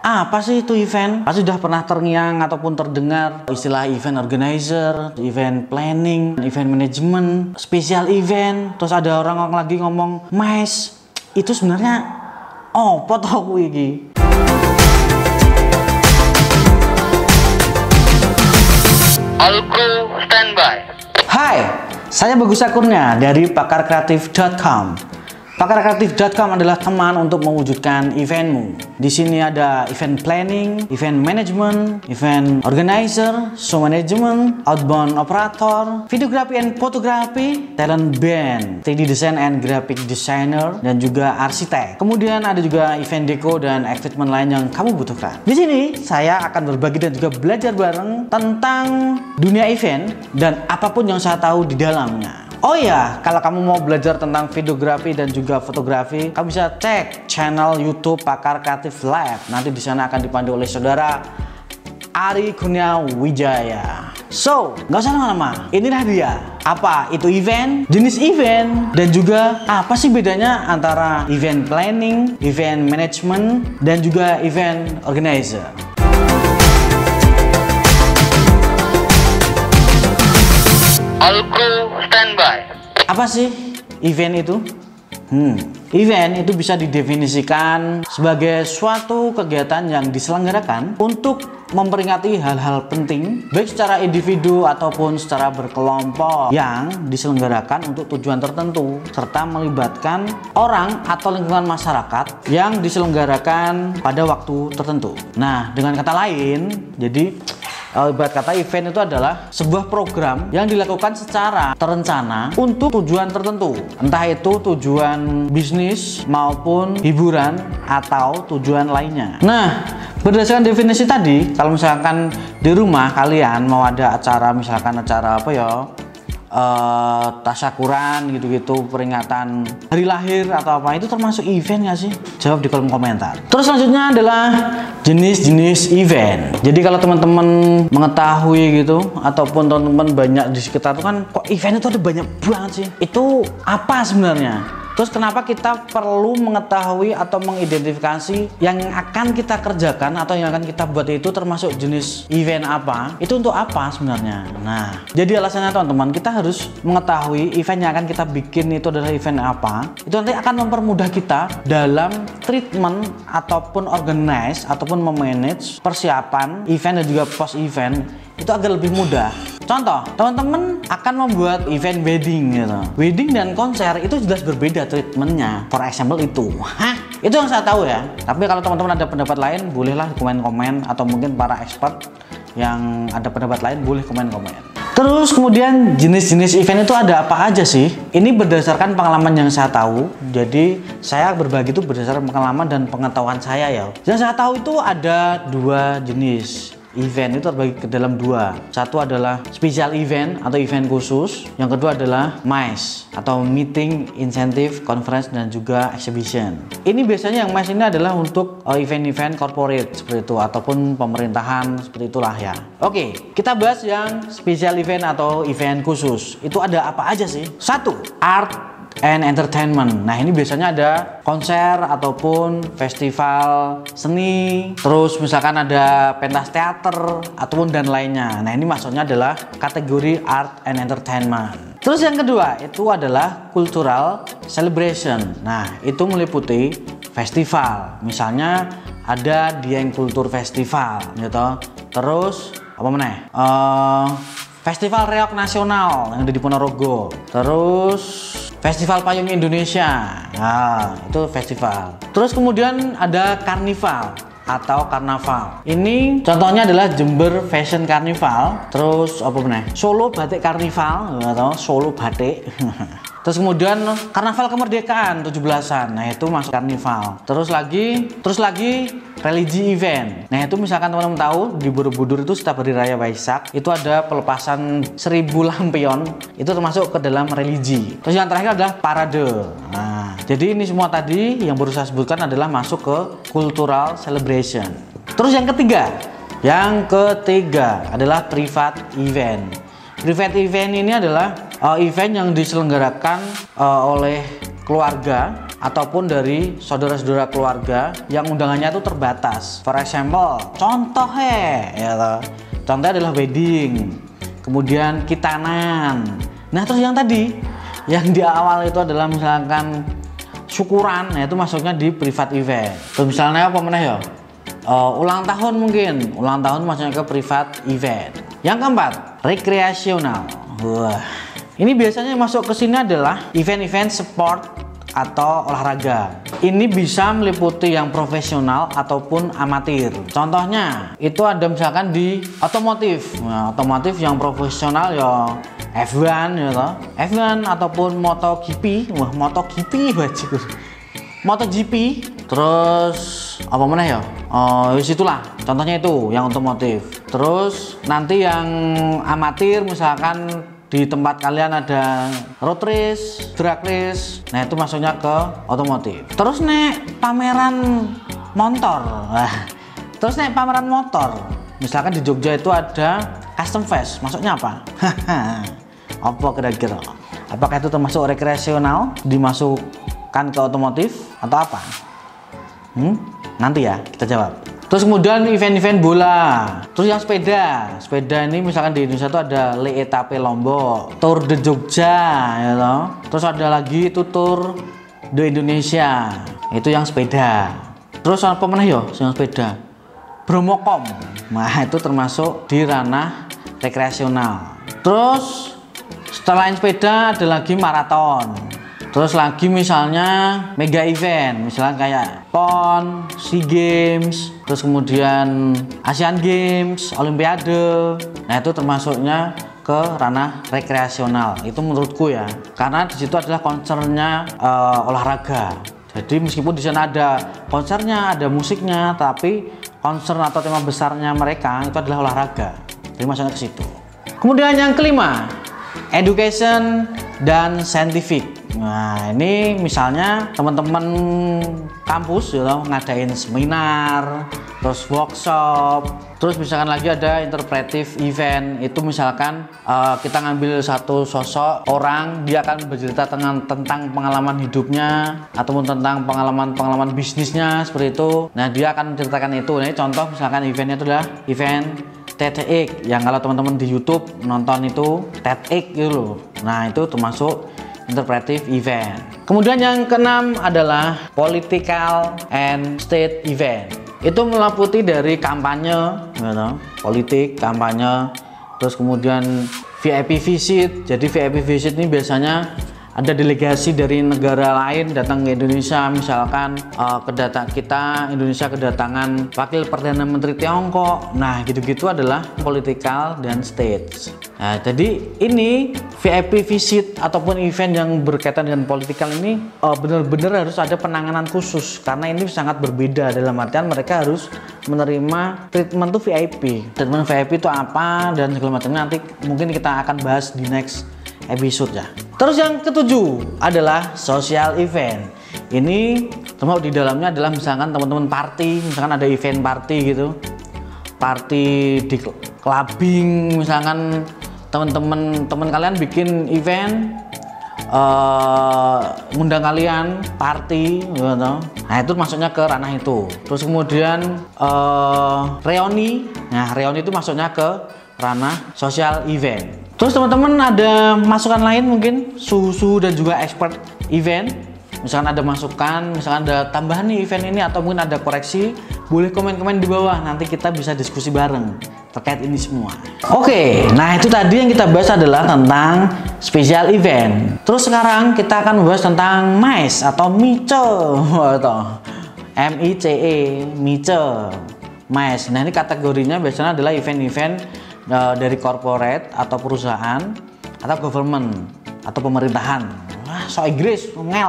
Apa sih itu event? Pasti sudah pernah terngiang ataupun terdengar istilah event organizer, event planning, event management, special event. Terus ada orang lagi ngomong, "Mas, itu sebenarnya apa toh iki?" Alko standby. Hai, saya Bagus Sakurnia dari pakarkreatif.com. Pakarkreatif.com adalah teman untuk mewujudkan eventmu. Di sini ada event planning, event management, event organizer, show management, outbound operator, videography and photography, talent band, 3D design and graphic designer, dan juga arsitek. Kemudian ada juga event deco dan equipment lain yang kamu butuhkan. Di sini saya akan berbagi dan juga belajar bareng tentang dunia event dan apapun yang saya tahu di dalamnya. Oh ya, kalau kamu mau belajar tentang videografi dan juga fotografi, kamu bisa cek channel YouTube Pakar Kreatif Lab. Nanti di sana akan dipandu oleh saudara Ari Kurnia Wijaya. So, nggak usah lama-lama. Inilah dia. Apa itu event, jenis event, dan juga apa sih bedanya antara event planning, event management, dan juga event organizer. Alko standby. Apa sih event itu? Event itu bisa didefinisikan sebagai suatu kegiatan yang diselenggarakan untuk memperingati hal-hal penting, baik secara individu ataupun secara berkelompok, yang diselenggarakan untuk tujuan tertentu, serta melibatkan orang atau lingkungan masyarakat yang diselenggarakan pada waktu tertentu. Nah, dengan kata lain, jadi ibarat kata event itu adalah sebuah program yang dilakukan secara terencana untuk tujuan tertentu, entah itu tujuan bisnis maupun hiburan atau tujuan lainnya. Nah, berdasarkan definisi tadi, kalau misalkan di rumah kalian mau ada acara, misalkan acara apa ya, tasyakuran gitu-gitu, peringatan hari lahir atau apa, itu termasuk event nggak sih? Jawab di kolom komentar. Terus selanjutnya adalah jenis-jenis event. Jadi kalau teman-teman mengetahui gitu, ataupun teman-teman banyak di sekitar itu kan, kok event itu ada banyak banget sih? Itu apa sebenarnya? Terus kenapa kita perlu mengetahui atau mengidentifikasi yang akan kita kerjakan atau yang akan kita buat itu termasuk jenis event apa? Itu untuk apa sebenarnya? Nah, jadi alasannya teman-teman, kita harus mengetahui event yang akan kita bikin itu adalah event apa. Itu nanti akan mempermudah kita dalam treatment ataupun organize ataupun memanage persiapan event dan juga post event itu agar lebih mudah. Contoh, teman-teman akan membuat event wedding gitu. Wedding dan konser itu jelas berbeda treatmentnya. For example itu. Itu yang saya tahu ya. Tapi kalau teman-teman ada pendapat lain, bolehlah komen-komen, atau mungkin para expert yang ada pendapat lain boleh komen-komen. Terus kemudian jenis-jenis event itu ada apa aja sih? Ini berdasarkan pengalaman yang saya tahu. Jadi saya berbagi itu berdasarkan pengalaman dan pengetahuan saya ya. Yang saya tahu itu ada dua jenis. Event itu terbagi ke dalam dua. Satu adalah special event atau event khusus. Yang kedua adalah MICE atau meeting, incentive, conference, dan juga exhibition. Ini biasanya yang MICE ini adalah untuk event-event corporate seperti itu, ataupun pemerintahan seperti itulah ya. Oke, kita bahas yang special event atau event khusus. Itu ada apa aja sih? Satu, art and entertainment. Nah, ini biasanya ada konser ataupun festival seni, terus misalkan ada pentas teater ataupun dan lainnya. Nah, ini maksudnya adalah kategori art and entertainment. Terus yang kedua itu adalah cultural celebration. Nah, itu meliputi festival. Misalnya ada Dieng Kultur Festival gitu. Terus apa meneh? Festival Reok Nasional yang ada di Ponorogo. Terus Festival Payung Indonesia. Nah, itu festival. Terus kemudian ada karnival atau karnaval. Ini contohnya adalah Jember Fashion Carnival. Terus apa benar? Solo Batik Carnival atau Solo Batik. Terus kemudian Karnaval Kemerdekaan 17-an. Nah, itu masuk karnival. Terus lagi religi event. Nah, itu misalkan teman-teman tahu di Borobudur itu setiap hari raya Waisak itu ada pelepasan 1000 lampion. Itu termasuk ke dalam religi. Terus yang terakhir adalah parade. Nah, jadi ini semua tadi yang baru saya sebutkan adalah masuk ke cultural celebration. Terus yang ketiga adalah private event. Private event ini adalah event yang diselenggarakan oleh keluarga ataupun dari saudara-saudara keluarga yang undangannya itu terbatas. For example, contohnya ya toh. Contohnya adalah wedding, kemudian kitanan. Nah, terus yang tadi yang di awal itu adalah misalkan syukuran, nah itu masuknya di private event. Terus misalnya apa meneh ya? Ulang tahun mungkin, ulang tahun masuknya ke private event. Yang keempat, rekreasional. Wah, ini biasanya masuk ke sini adalah event-event sport atau olahraga. Ini bisa meliputi yang profesional ataupun amatir. Contohnya itu ada misalkan di otomotif. Nah, otomotif yang profesional ya F1 ya toh. F1 ataupun MotoGP. Wah, MotoGP bajigur. MotoGP. Terus apa mana ya? Itulah contohnya itu yang otomotif. Terus nanti yang amatir misalkan di tempat kalian ada road race, drag race, nah itu masuknya ke otomotif. Terus nek pameran motor, terus nek pameran motor, misalkan di Jogja itu ada custom fest, masuknya apa? Apa kira-kira? Apakah itu termasuk rekreasional, dimasukkan ke otomotif atau apa? Nanti ya kita jawab. Terus kemudian event-event bola, terus yang sepeda ini misalkan di Indonesia itu ada Le Etape Lombok, Tour de Jogja, ya toh. Terus ada lagi itu Tour de Indonesia, itu yang sepeda. Terus apa mana ya yang sepeda? Bromocom, nah itu termasuk di ranah rekreasional. Terus setelah sepeda ada lagi maraton. Terus lagi misalnya mega event, misalnya kayak PON, SEA Games, terus kemudian Asian Games, Olimpiade. Nah itu termasuknya ke ranah rekreasional. Itu menurutku ya, karena di situ adalah konsernya olahraga. Jadi meskipun di sana ada konsernya, ada musiknya, tapi konser atau tema besarnya mereka itu adalah olahraga. Jadi masuknya ke situ. Kemudian yang kelima, education dan scientific. Nah ini misalnya teman-teman kampus ya ngadain seminar, terus workshop, terus misalkan lagi ada interpretive event. Itu misalkan kita ngambil satu sosok orang, dia akan bercerita tentang pengalaman hidupnya ataupun tentang pengalaman bisnisnya seperti itu. Nah dia akan menceritakan itu. Nah ini contoh misalkan eventnya itu adalah event TEDx yang kalau teman-teman di YouTube nonton itu TEDx gitu loh. Nah itu termasuk interpretive event. Kemudian yang keenam adalah political and state event. Itu meliputi dari kampanye, gitu, politik, kampanye, terus kemudian VIP visit. Jadi VIP visit ini biasanya ada delegasi dari negara lain datang ke Indonesia, misalkan Indonesia kedatangan wakil Perdana Menteri Tiongkok. Nah gitu-gitu adalah political dan state. Nah jadi ini VIP visit ataupun event yang berkaitan dengan politikal ini benar-benar harus ada penanganan khusus, karena ini sangat berbeda dalam artian mereka harus menerima treatment tuh VIP. Treatment VIP itu apa dan segala macamnya nanti mungkin kita akan bahas di next episode ya. Terus yang ketujuh adalah social event. Ini termasuk di dalamnya adalah misalkan teman-teman party, misalkan ada event party gitu, party di clubbing, misalkan teman kalian bikin event, ngundang kalian party gitu. Nah itu masuknya ke ranah itu. Terus kemudian reuni, nah reuni itu masuknya ke ranah social event. Terus teman-teman ada masukan lain mungkin suhu dan juga expert event, misalkan ada masukan, misalkan ada tambahan nih event ini atau mungkin ada koreksi, boleh komen-komen di bawah, nanti kita bisa diskusi bareng terkait ini semua. Oke, nah itu tadi yang kita bahas adalah tentang special event. Terus sekarang kita akan membahas tentang MICE atau MICE atau MICE, MICE. Nah ini kategorinya biasanya adalah event-event dari corporate atau perusahaan atau government atau pemerintahan. Wah, so Inggris ngel.